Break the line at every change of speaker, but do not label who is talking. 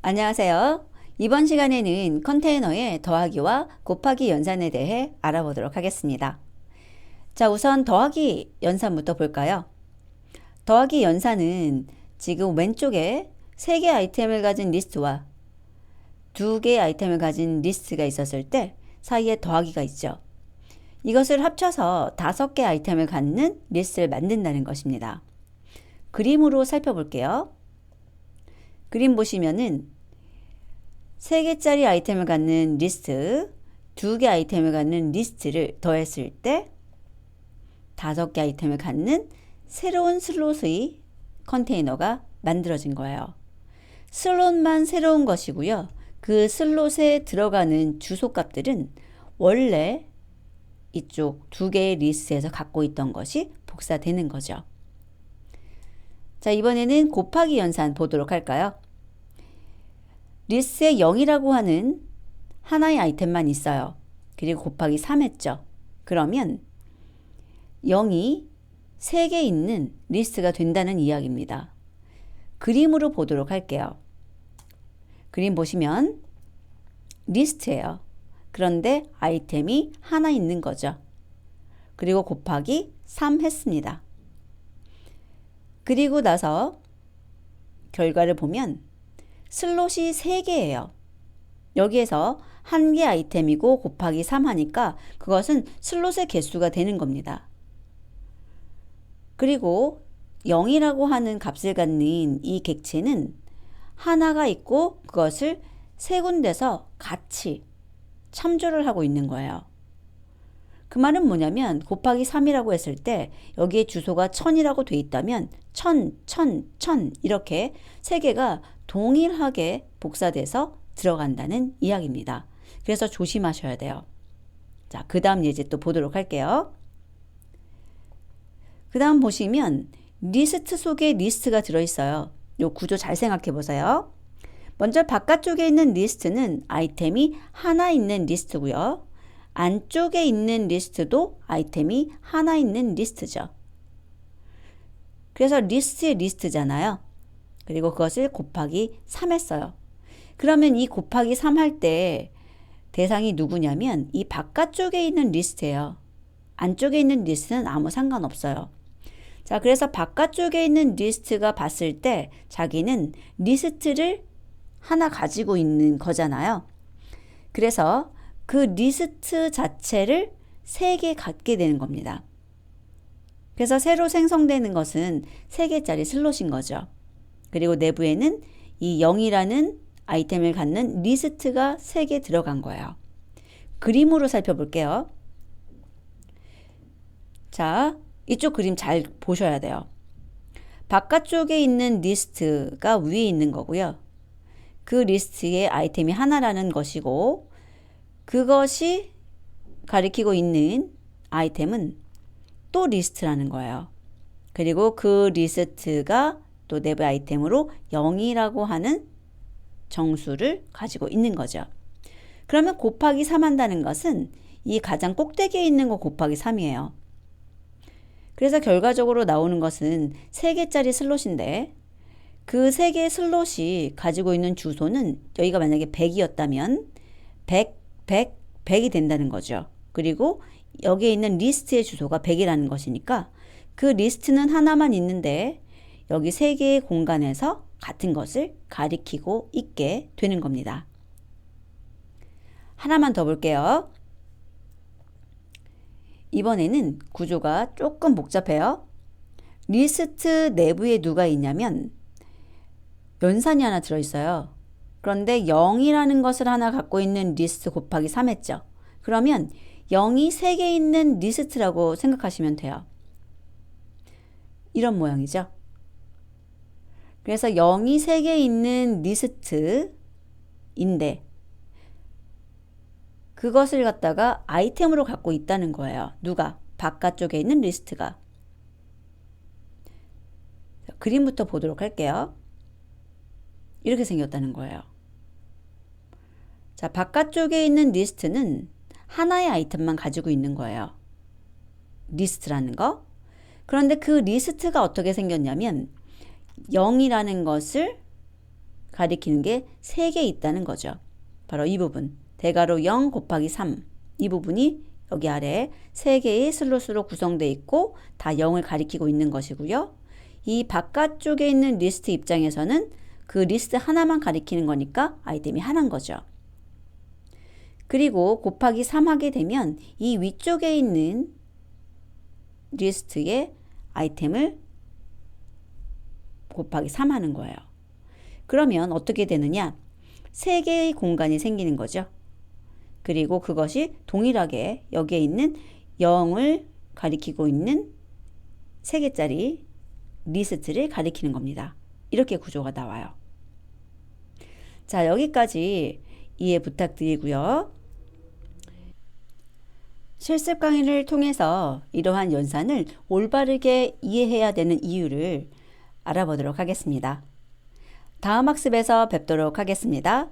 안녕하세요. 이번 시간에는 컨테이너의 더하기와 곱하기 연산에 대해 알아보도록 하겠습니다. 자, 우선 더하기 연산부터 볼까요? 더하기 연산은 지금 왼쪽에 3개 아이템을 가진 리스트와 2개 아이템을 가진 리스트가 있었을 때 사이에 더하기가 있죠. 이것을 합쳐서 5개 아이템을 갖는 리스트를 만든다는 것입니다. 그림으로 살펴볼게요. 그림 보시면은 3개짜리 아이템을 갖는 리스트, 2개 아이템을 갖는 리스트를 더했을 때 5개 아이템을 갖는 새로운 슬롯의 컨테이너가 만들어진 거예요. 슬롯만 새로운 것이고요. 그 슬롯에 들어가는 주소 값들은 원래 이쪽 2개의 리스트에서 갖고 있던 것이 복사되는 거죠. 자, 이번에는 곱하기 연산 보도록 할까요? 리스트에 0이라고 하는 하나의 아이템만 있어요. 그리고 곱하기 3 했죠. 그러면 0이 3개 있는 리스트가 된다는 이야기입니다. 그림으로 보도록 할게요. 그림 보시면 리스트예요. 그런데 아이템이 하나 있는 거죠. 그리고 곱하기 3 했습니다. 그리고 나서 결과를 보면 슬롯이 3개예요. 여기에서 1개 아이템이고 곱하기 3 하니까 그것은 슬롯의 개수가 되는 겁니다. 그리고 0이라고 하는 값을 갖는 이 객체는 하나가 있고 그것을 3군데서 같이 참조를 하고 있는 거예요. 그 말은 뭐냐면 곱하기 3이라고 했을 때 여기에 주소가 1000이라고 돼 있다면 1000, 1000, 1000 이렇게 3개가 동일하게 복사돼서 들어간다는 이야기입니다. 그래서 조심하셔야 돼요. 자, 그 다음 예제 또 보도록 할게요. 그 다음 보시면 리스트 속에 리스트가 들어있어요. 이 구조 잘 생각해 보세요. 먼저 바깥쪽에 있는 리스트는 아이템이 하나 있는 리스트고요. 안쪽에 있는 리스트도 아이템이 하나 있는 리스트죠. 그래서 리스트의 리스트잖아요. 그리고 그것을 곱하기 3 했어요. 그러면 이 곱하기 3 할 때 대상이 누구냐면 이 바깥쪽에 있는 리스트예요. 안쪽에 있는 리스트는 아무 상관없어요. 자, 그래서 바깥쪽에 있는 리스트가 봤을 때 자기는 리스트를 하나 가지고 있는 거잖아요. 그래서 그 리스트 자체를 3개 갖게 되는 겁니다. 그래서 새로 생성되는 것은 3개짜리 슬롯인 거죠. 그리고 내부에는 이 0이라는 아이템을 갖는 리스트가 3개 들어간 거예요. 그림으로 살펴볼게요. 자, 이쪽 그림 잘 보셔야 돼요. 바깥쪽에 있는 리스트가 위에 있는 거고요. 그 리스트에 아이템이 하나라는 것이고 그것이 가리키고 있는 아이템은 또 리스트라는 거예요. 그리고 그 리스트가 또 내부 아이템으로 0이라고 하는 정수를 가지고 있는 거죠. 그러면 곱하기 3 한다는 것은 이 가장 꼭대기에 있는 거 곱하기 3이에요. 그래서 결과적으로 나오는 것은 3개짜리 슬롯인데 그 3개의 슬롯이 가지고 있는 주소는 여기가 만약에 100이었다면 100, 100, 100이 된다는 거죠. 그리고 여기에 있는 리스트의 주소가 100이라는 것이니까 그 리스트는 하나만 있는데 여기 3개의 공간에서 같은 것을 가리키고 있게 되는 겁니다. 하나만 더 볼게요. 이번에는 구조가 조금 복잡해요. 리스트 내부에 누가 있냐면 연산이 하나 들어있어요. 그런데 0이라는 것을 하나 갖고 있는 리스트 곱하기 3 했죠. 그러면 0이 3개 있는 리스트라고 생각하시면 돼요. 이런 모양이죠. 그래서 0이 3개 있는 리스트인데 그것을 갖다가 아이템으로 갖고 있다는 거예요. 누가? 바깥쪽에 있는 리스트가. 그림부터 보도록 할게요. 이렇게 생겼다는 거예요. 자, 바깥쪽에 있는 리스트는 하나의 아이템만 가지고 있는 거예요. 리스트라는 거. 그런데 그 리스트가 어떻게 생겼냐면 0이라는 것을 가리키는 게 3개 있다는 거죠. 바로 이 부분. 대괄호 0 곱하기 3. 이 부분이 여기 아래 3개의 슬롯으로 구성되어 있고 다 0을 가리키고 있는 것이고요. 이 바깥쪽에 있는 리스트 입장에서는 그 리스트 하나만 가리키는 거니까 아이템이 하나인 거죠. 그리고 곱하기 3 하게 되면 이 위쪽에 있는 리스트의 아이템을 곱하기 3 하는 거예요. 그러면 어떻게 되느냐? 3개의 공간이 생기는 거죠. 그리고 그것이 동일하게 여기에 있는 0을 가리키고 있는 3개짜리 리스트를 가리키는 겁니다. 이렇게 구조가 나와요. 자, 여기까지 이해 부탁드리고요. 실습 강의를 통해서 이러한 연산을 올바르게 이해해야 되는 이유를 알아보도록 하겠습니다. 다음 학습에서 뵙도록 하겠습니다.